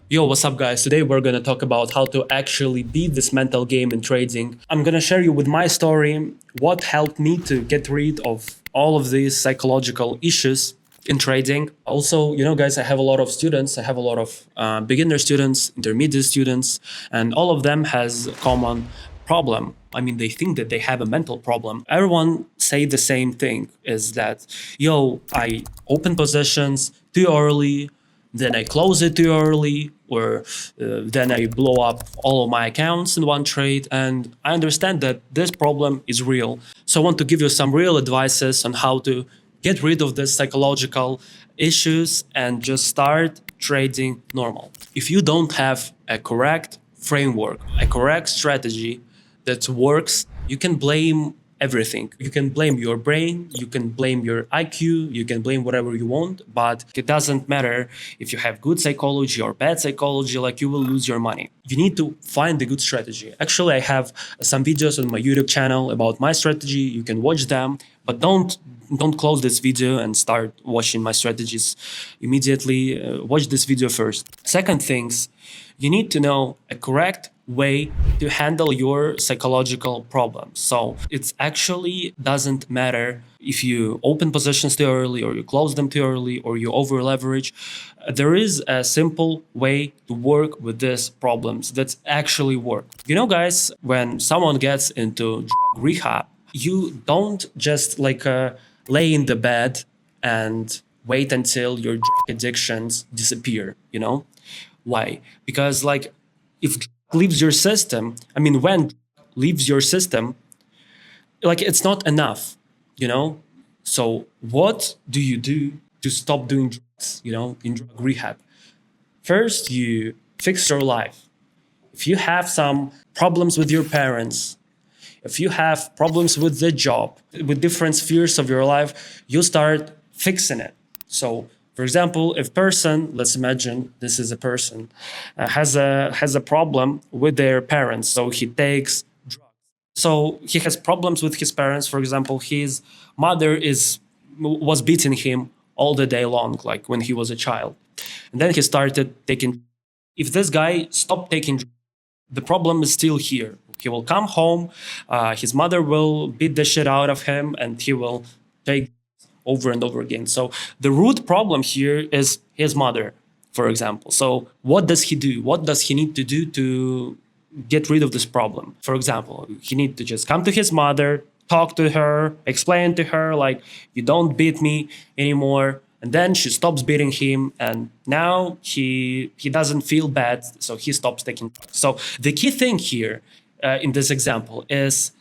Yo, what's up, guys? Today we're gonna talk about how to actually beat this mental game in trading. I'm gonna share you with my story what helped me to get rid of all of these psychological issues in trading. Also, guys, I have a lot of students. I have a lot of beginner students, intermediate students, and all of them has a common problem. I mean, they think that they have a mental problem. Everyone say the same thing: is that, yo, I open positions too early, then I close it too early, or then I blow up all of my accounts in one trade. And I understand that this problem is real. So I want to give you some real advices on how to get rid of this psychological issues and just start trading normal. If you don't have a correct framework, a correct strategy that works, you can blame everything. You can blame your brain, you can blame your IQ, you can blame whatever you want, but it doesn't matter if you have good psychology or bad psychology, like you will lose your money. You need to find a good strategy. Actually, I have some videos on my YouTube channel about my strategy. You can watch them, but don't close this video and start watching my strategies immediately. Watch this video first. Second things, you need to know a correct way to handle your psychological problems. So it actually doesn't matter if you open positions too early or you close them too early or you over leverage. There is a simple way to work with these problems that actually work. Guys, when someone gets into drug rehab, you don't just lay in the bed and wait until your drug addictions disappear. Why? Because if leaves your system, I mean, when leaves your system, it's not enough, you know? So what do you do to stop doing drugs, in drug rehab? First, you fix your life. If you have some problems with your parents, if you have problems with the job, with different spheres of your life, you start fixing it. So, for example, if person, let's imagine this is a person, has a problem with their parents, so he takes drugs. So he has problems with his parents. For example, his mother was beating him all the day long, like when he was a child, and then he started taking. If this guy stopped taking drugs, the problem is still here. He will come home, his mother will beat the shit out of him, and he will take over and over again. So the root problem here is his mother, for example. So what does he do? What does he need to do to get rid of this problem? For example, he need to just come to his mother, talk to her, explain to her, like, you don't beat me anymore. And then she stops beating him, and now he doesn't feel bad, so he stops taking drugs. So the key thing here in this example is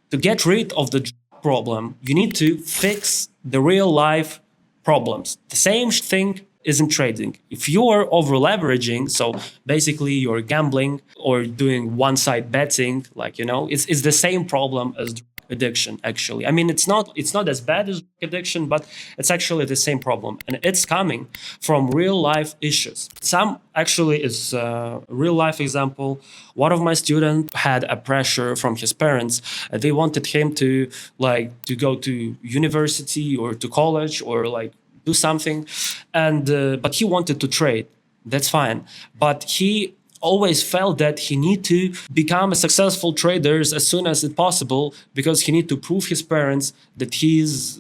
to get rid of the problem, you need to fix the real life problems. The same thing is in trading. If you are over leveraging, so basically you're gambling or doing one side betting, it's the same problem as addiction. Actually, I mean, it's not as bad as addiction, but it's actually the same problem, and it's coming from real life issues. Some actually is a real life example. One of my students had a pressure from his parents. They wanted him to go to university or to college or do something, and but he wanted to trade. That's fine, but he always felt that he need to become a successful trader as soon as it possible, because he need to prove his parents that he's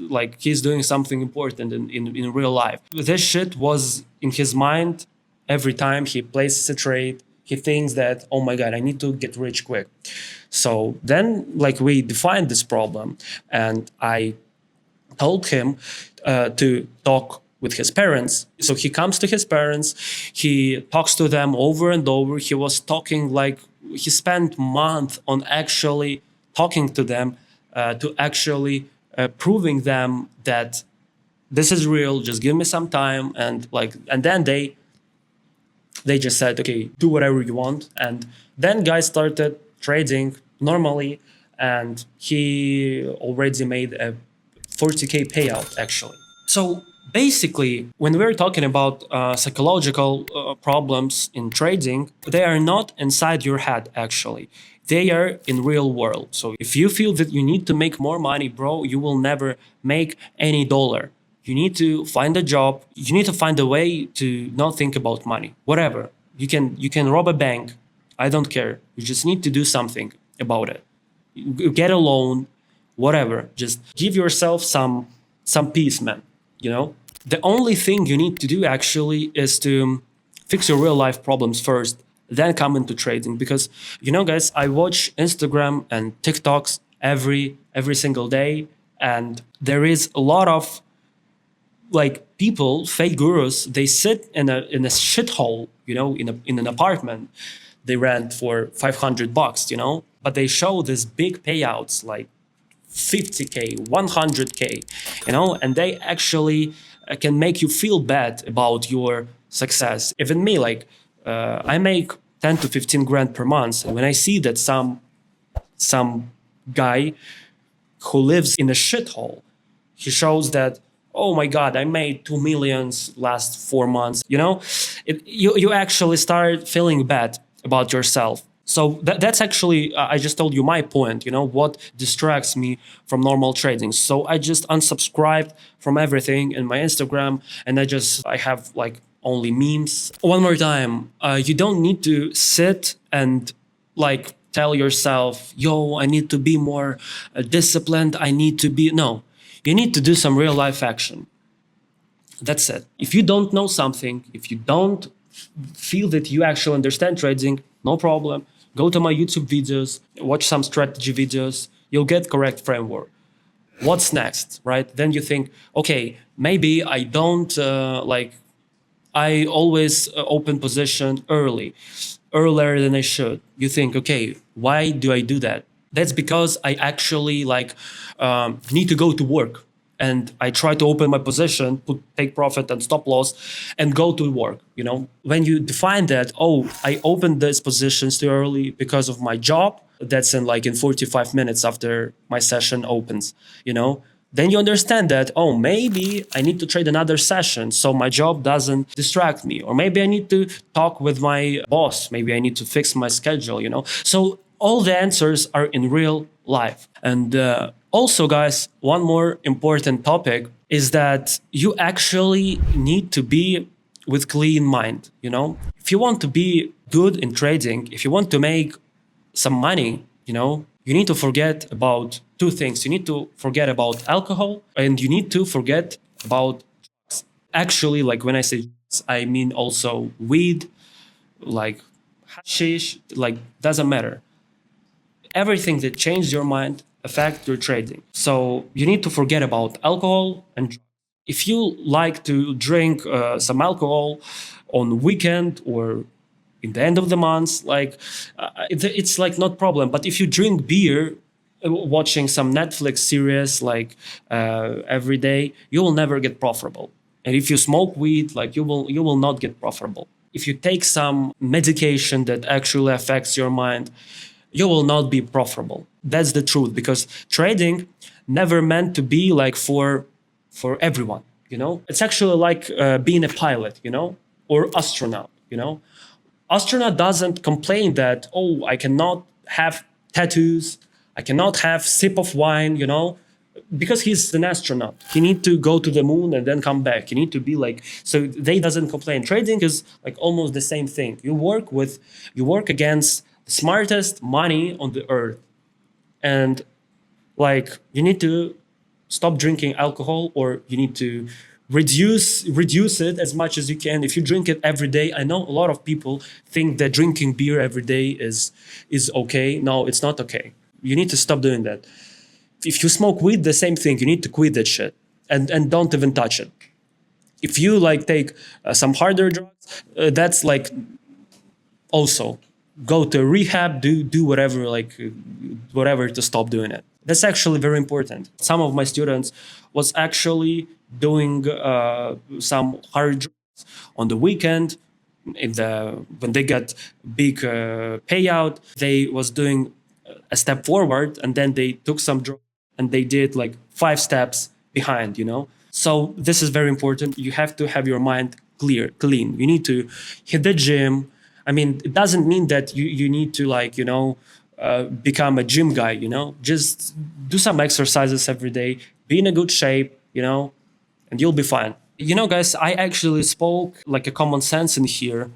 doing something important in real life. This shit was in his mind every time he places a trade. He thinks that, oh my God, I need to get rich quick. So then we defined this problem, and I told him to talk with his parents. So he comes to his parents, he talks to them over and over. He was talking he spent months on actually talking to them, to actually proving them that this is real. Just give me some time, and then they just said, okay, do whatever you want. And then guys started trading normally, and he already made a 40K payout actually. So basically, when we're talking about psychological problems in trading, they are not inside your head actually. They are in real world. So if you feel that you need to make more money, bro, you will never make any dollar. You need to find a job. You need to find a way to not think about money, whatever. You can rob a bank. I don't care. You just need to do something about it. You get a loan, whatever. Just give yourself some peace, man. You know, the only thing you need to do actually is to fix your real life problems first, then come into trading. Because guys, I watch Instagram and TikToks every single day, and there is a lot of like people, fake gurus. They sit in a shithole, in an apartment they rent for $500, but they show these big payouts like 50K, 100K, and they actually can make you feel bad about your success. Even me, like I make 10 to 15 grand per month, and when I see that some guy who lives in a shithole, he shows that, oh my god, I made 2 millions last 4 months. You actually start feeling bad about yourself. So that's actually, I just told you my point, what distracts me from normal trading. So I just unsubscribed from everything in my Instagram, and I have like only memes. One more time, you don't need to sit and like tell yourself, yo, I need to be more disciplined. No, you need to do some real life action. That's it. If you don't know something, if you don't feel that you actually understand trading, no problem. Go to my YouTube videos, watch some strategy videos. You'll get correct framework. What's next, right? Then you think, okay, maybe I don't I always open position earlier than I should. You think, okay, why do I do that? That's because I actually need to go to work, and I try to open my position, take profit and stop loss, and go to work. When you define that, oh, I opened these positions too early because of my job. That's in 45 minutes after my session opens. Then you understand that, oh, maybe I need to trade another session so my job doesn't distract me. Or maybe I need to talk with my boss. Maybe I need to fix my schedule, So all the answers are in real life. And also, guys, one more important topic is that you actually need to be with clean mind, If you want to be good in trading, if you want to make some money, you need to forget about two things. You need to forget about alcohol, and you need to forget about drugs. Actually, like when I say drugs, I mean also weed, like hashish, like doesn't matter. Everything that changes your mind affects your trading. So you need to forget about alcohol and drugs. If you like to drink some alcohol on weekend or in the end of the month, it's like not problem. But if you drink beer watching some Netflix series every day, you will never get profitable. And if you smoke weed, you will not get profitable. If you take some medication that actually affects your mind, you will not be profitable. That's the truth, because trading never meant to be for everyone. It's actually like being a pilot, or astronaut. Astronaut doesn't complain that, oh, I cannot have tattoos, I cannot have sip of wine, because he's an astronaut. He need to go to the moon and then come back. You need to be so they doesn't complain. Trading is almost the same thing. You work against the smartest money on the earth. And you need to stop drinking alcohol, or you need to reduce it as much as you can. If you drink it every day, I know a lot of people think that drinking beer every day is okay. No, it's not okay. You need to stop doing that. If you smoke weed, the same thing. You need to quit that shit and don't even touch it. If you take some harder drugs, that's also go to rehab, do whatever, whatever to stop doing it. That's actually very important. Some of my students was actually doing some hard drugs on the weekend. When they got big payout, they was doing a step forward, and then they took some drugs and they did 5 steps behind. So this is very important. You have to have your mind clean. You need to hit the gym. I mean, it doesn't mean that you need to become a gym guy. Just do some exercises every day. Be in a good shape. And you'll be fine. Guys, I actually spoke a common sense in here.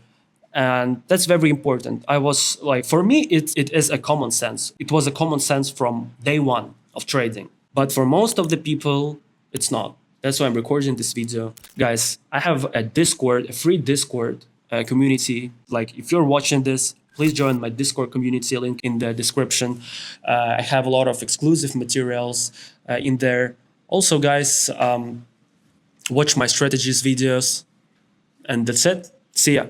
And that's very important. I was like, for me, it is a common sense. It was a common sense from day one of trading. But for most of the people, it's not. That's why I'm recording this video. Guys, I have a Discord, a free Discord community. Like, if you're watching this, please join my Discord community, link in the description. I have a lot of exclusive materials in there. Also, guys, watch my strategies videos. And that's it. See ya.